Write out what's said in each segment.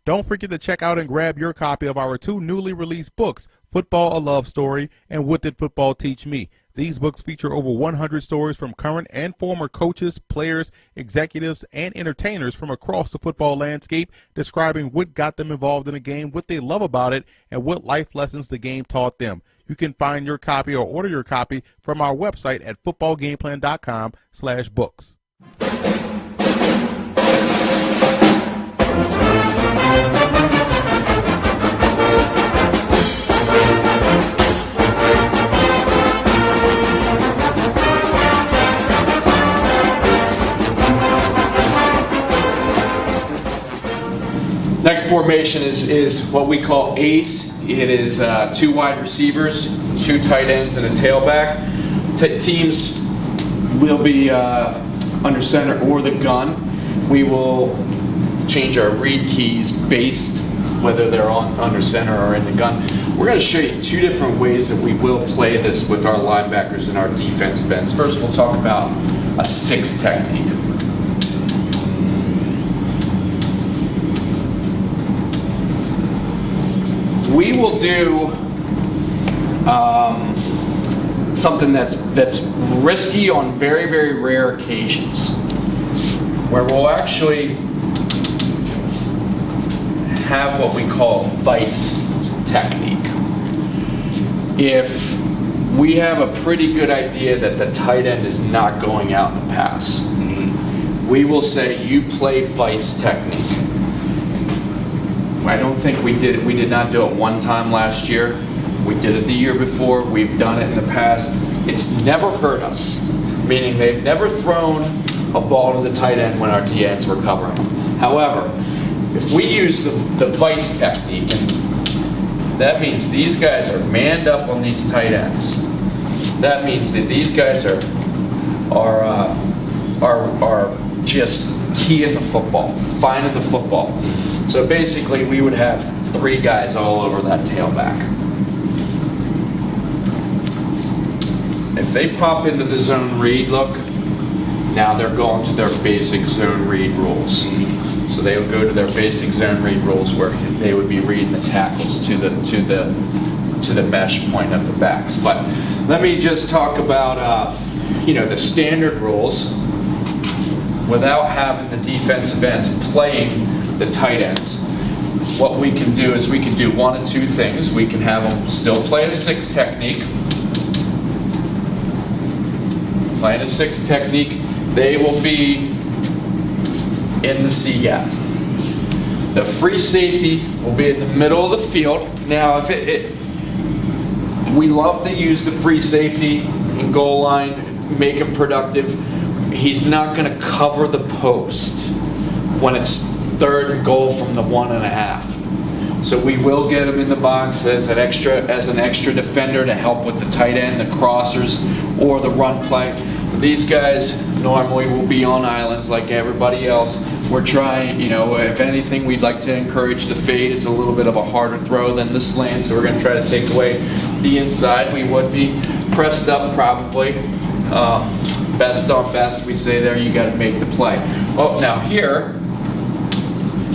Don't forget to check out and grab your copy of our 2 newly released books, Football: A Love Story and What Did Football Teach Me? These books feature over 100 stories from current and former coaches, players, executives, and entertainers from across the football landscape, describing what got them involved in the game, what they love about it, and what life lessons the game taught them. You can find your copy or order your copy from our website at footballgameplan.com/books. Next formation is what we call ACE. It is 2 wide receivers, 2 tight ends, and a tailback. Teams will be under center or the gun. We will change our read keys based whether they're on under center or in the gun. We're going to show you 2 different ways that we will play this with our linebackers and our defensive ends. First, we'll talk about a 6 technique. We will do something that's risky on very, very rare occasions, where we'll actually have what we call vice technique. If we have a pretty good idea that the tight end is not going out in the pass, we will say, you play vice technique. I don't think we did not do it one time last year. We did it the year before. We've done it in the past. It's never hurt us, meaning they've never thrown a ball to the tight end when our DNs were covering them. However, if we use the vice technique, and that means these guys are manned up on these tight ends. That means that these guys are just keying the football, finding the football. So basically, we would have 3 guys all over that tailback. If they pop into the zone read look, now they're going to their basic zone read rules. So they would go to their basic zone read rules where they would be reading the tackles to the mesh point of the backs. But let me just talk about the standard rules without having the defensive ends playing the tight ends. What we can do is we can do 1 of 2 things. We can have them still play a 6 technique. Playing a 6 technique, they will be in the C gap. The free safety will be in the middle of the field. Now, if we love to use the free safety in goal line, make him productive. He's not going to cover the post when it's 3rd and goal from the 1.5. So we will get him in the box as an extra defender to help with the tight end, the crossers, or the run play. These guys normally will be on islands like everybody else. We're trying, if anything, we'd like to encourage the fade. It's a little bit of a harder throw than the slant, so we're going to try to take away the inside. We would be pressed up probably. Best on best, we say there, you got to make the play. Oh, now here,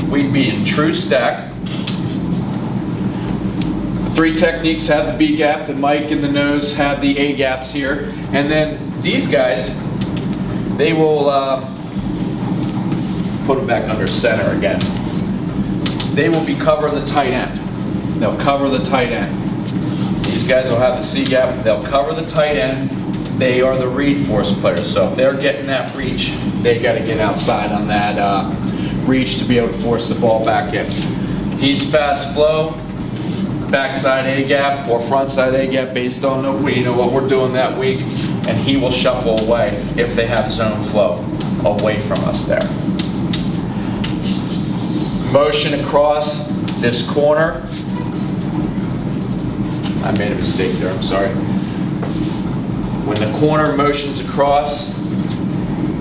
we'd be in true stack. The 3 techniques have the B gap, the Mike and the nose have the A gaps here. And then these guys, they will put them back under center again. They will be covering the tight end. They'll cover the tight end. These guys will have the C gap, they'll cover the tight end. They are the read force players, so if they're getting that reach, they got to get outside on that reach to be able to force the ball back in. He's fast flow, backside A gap or frontside A gap based on what we're doing that week, and he will shuffle away if they have zone flow away from us there. Motion across this corner. I made a mistake there, I'm sorry. When the corner motions across,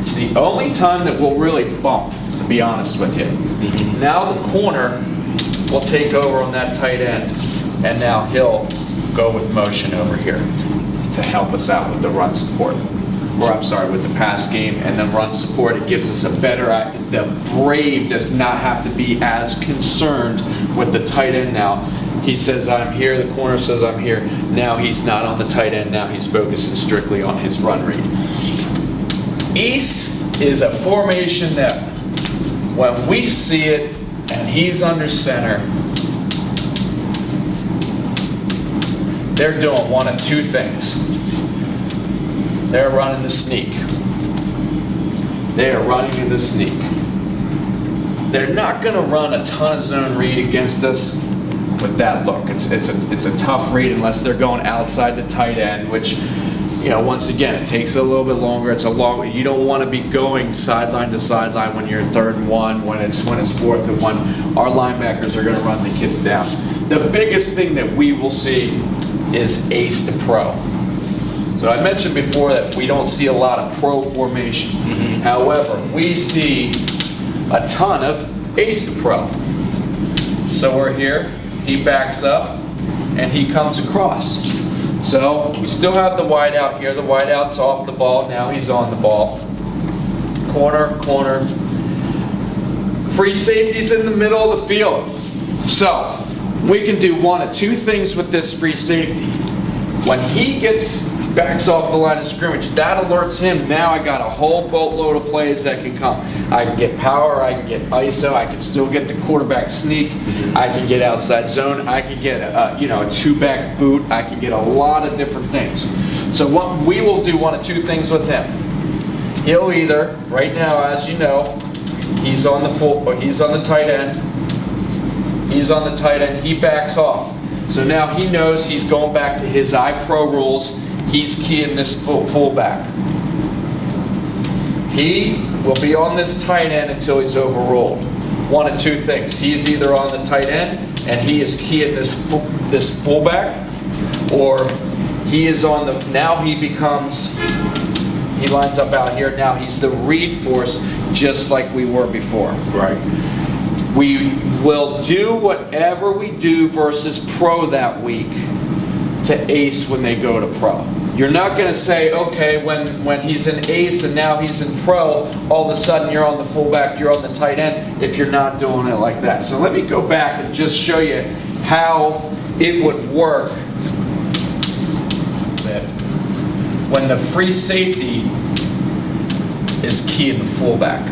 it's the only time that we'll really bump, to be honest with you. Now the corner will take over on that tight end, and now he'll go with motion over here to help us out with the run support. or I'm sorry, with the pass game and then run support, it gives us a better, the Brave does not have to be as concerned with the tight end now. He says, I'm here, the corner says, I'm here. Now he's not on the tight end, now he's focusing strictly on his run read. Ace is a formation that when we see it and he's under center, they're doing one of two things. They're running the sneak. They are running the sneak. They're not going to run a ton of zone read against us with that look. It's a tough read unless they're going outside the tight end, which, you know, once again, it takes a little bit longer. It's a long. You don't want to be going sideline to sideline when you're 3rd and 1, when it's 4th and 1. Our linebackers are going to run the kids down. The biggest thing that we will see is ace to pro. So I mentioned before that we don't see a lot of pro formation. However, we see a ton of ace to pro. So we're here, he backs up, and he comes across. So we still have the wide out here. The wide out's off the ball. Now he's on the ball. Corner, corner. Free safety's in the middle of the field. So we can do one of two things with this free safety. When he backs off the line of scrimmage, that alerts him. Now I got a whole boatload of plays that can come. I can get power, I can get ISO, I can still get the quarterback sneak, I can get outside zone, I can get a 2-back boot, I can get a lot of different things. So what we will do one of two things with him. He'll either, right now, as you know, he's on the tight end. He's on the tight end, he backs off. So now he knows he's going back to his I-Pro rules. He's keying this fullback. He will be on this tight end until he's overruled. One of two things. He's either on the tight end and he is keying this fullback, or he is on the, now he lines up out here. Now he's the read force just like we were before. Right. We will do whatever we do versus pro that week to ace when they go to pro. You're not going to say, okay, when he's an ace and now he's in pro, all of a sudden you're on the fullback, you're on the tight end, if you're not doing it like that. So let me go back and just show you how it would work when the free safety is keying the fullback.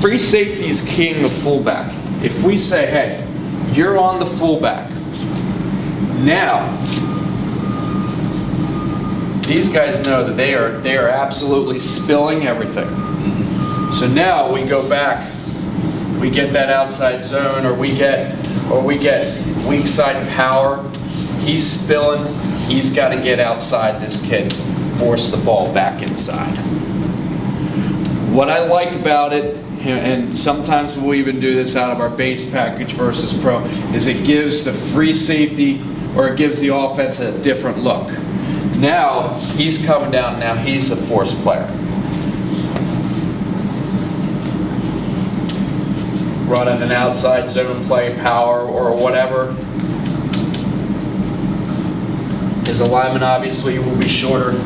Free safety is keying the fullback. If we say, hey, you're on the fullback, now these guys know that they are absolutely spilling everything. So now we go back, we get that outside zone, or we get weak side power. He's spilling. He's got to get outside this kid, force the ball back inside. What I like about it, and sometimes we'll even do this out of our base package versus pro, is it gives the free safety, or it gives the offense a different look. Now he's coming down, now he's the force player. Running an outside zone play, power, or whatever. His alignment obviously will be shorter.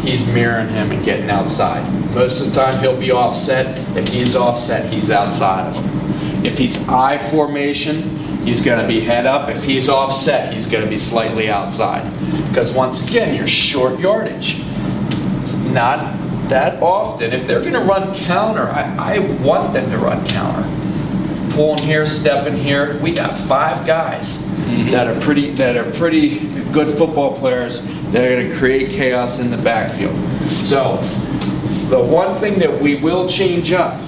He's mirroring him and getting outside. Most of the time he'll be offset. If he's offset, he's outside of him. If he's I formation, he's going to be head up. If he's offset, he's going to be slightly outside. Because once again, you're short yardage. It's not that often. If they're going to run counter, I want them to run counter. Pulling here, stepping here. We got 5 guys that are pretty good football players that are going to create chaos in the backfield. So the one thing that we will change up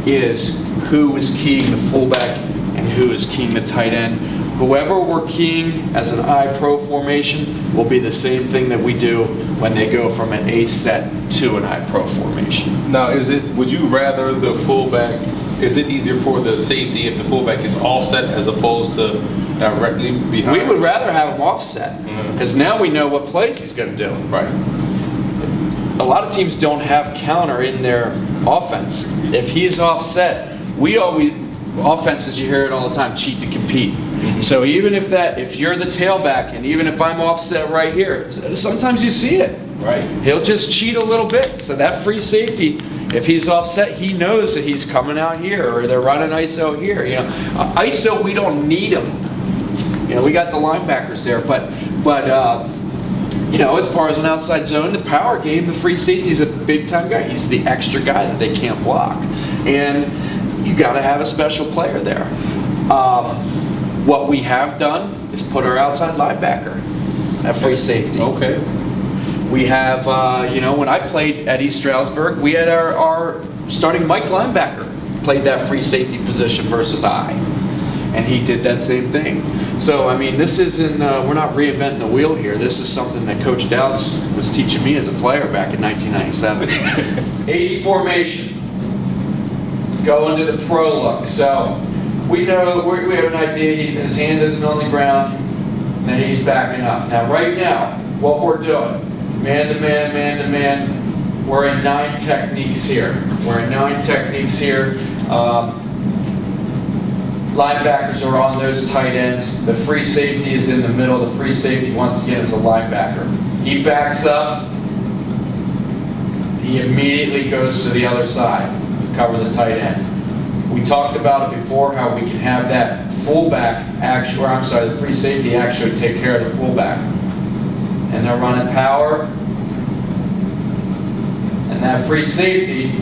is who is keying the fullback and who is keying the tight end. Whoever we're keying as an I-Pro formation will be the same thing that we do when they go from an A set to an I-Pro formation. Now, would you rather the fullback, is it easier for the safety if the fullback is offset as opposed to directly behind? We would rather have him offset, because now we know what plays he's going to do. Right. a lot of teams don't have counter in their offense. If he's offset, offenses, you hear it all the time, cheat to compete. So even if you're the tailback, and even if I'm offset right here, sometimes you see it. Right. He'll just cheat a little bit. So that free safety, if he's offset, he knows that he's coming out here, or they're running ISO here. ISO, we don't need him. We got the linebackers there, but as far as an outside zone, the power game, the free safety is a big time guy. He's the extra guy that they can't block, and you got to have a special player there. What we have done is put our outside linebacker at free safety. Okay. We have, when I played at East Stroudsburg, we had our starting Mike linebacker played that free safety position versus I. And he did that same thing. So, this isn't, we're not reinventing the wheel here. This is something that Coach Dowds was teaching me as a player back in 1997. Ace formation. Go into the pro look. So, we know, we have an idea, his hand isn't on the ground, and he's backing up. Now, right now, what we're doing, man-to-man, man-to-man, we're in 9 techniques here. Linebackers are on those tight ends. The free safety is in the middle. The free safety, once again, is a linebacker. He backs up. He immediately goes to the other side to cover the tight end. We talked about it before, how we can have that fullback, the free safety actually take care of the fullback. And they're running power. And that free safety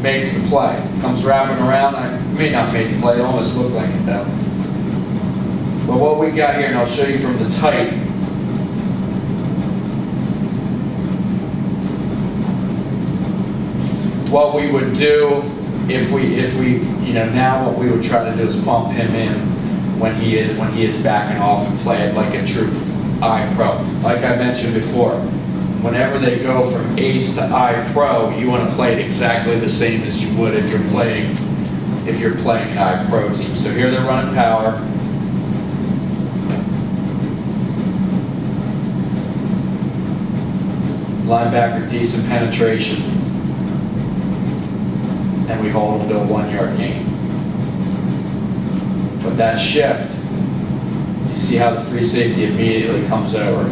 makes the play. Comes wrapping around. I may not make the play. It almost looked like it though. But what we got here, and I'll show you from the tight. What we would do if we now what we would try to do is pump him in when he is backing off and play it like a true I pro. Like I mentioned before, whenever they go from ace to I pro, you want to play it exactly the same as you would if you're playing an I pro team. So here they're running power. Linebacker, decent penetration. And we hold them to a 1 yard gain. But that shift, you see how the free safety immediately comes over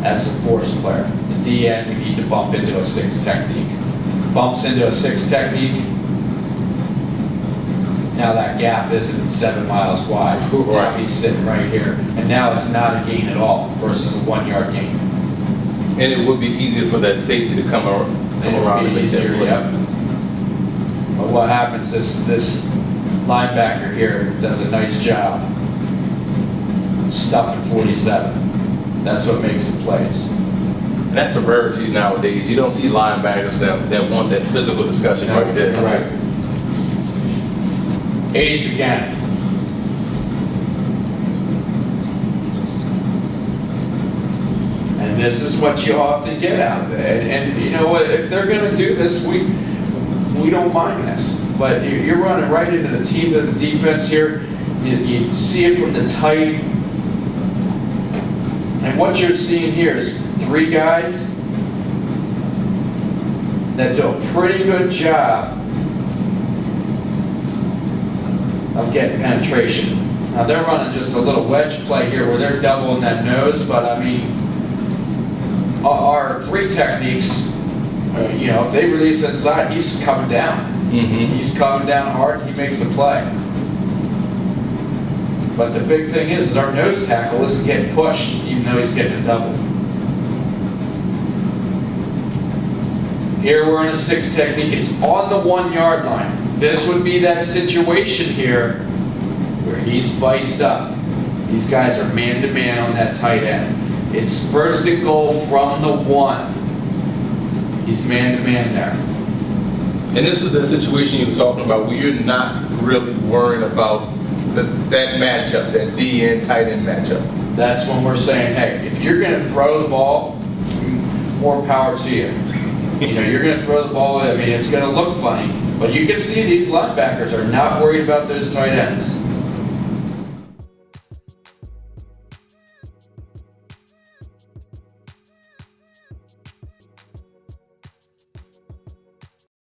as a force player. The D end, we need to bump into a 6 technique. Bumps into a 6 technique. Now that gap isn't 7 miles wide. Now he's sitting right here. And now it's not a gain at all versus a 1 yard gain. And it would be easier for that safety to come around and make that play. Yep. But what happens is this linebacker here does a nice job stuffing 47. That's what makes the plays. And that's a rarity nowadays. You don't see linebackers that want that physical discussion right there. Right. Ace again. And this is what you often get out of it. And you know what? If they're going to do this, we don't mind this. But you're running right into the team of the defense here. You see it from the tight. And what you're seeing here is 3 guys that do a pretty good job of getting penetration. Now they're running just a little wedge play here where they're doubling that nose, but our 3 techniques, if they release inside, he's coming down. Mm-hmm. He's coming down hard, he makes the play. But the big thing is our nose tackle isn't getting pushed, even though he's getting a double. Here we're in a 6 technique. It's on the 1 yard line. This would be that situation here where he's spiced up. These guys are man-to-man on that tight end. It's first and goal from the 1. He's man-to-man there. And this is the situation you were talking about where you're not really worried about that matchup, that D-end, tight end matchup. That's when we're saying, hey, if you're going to throw the ball, more power to you. You're going to throw the ball, it's going to look funny. But you can see these linebackers are not worried about those tight ends.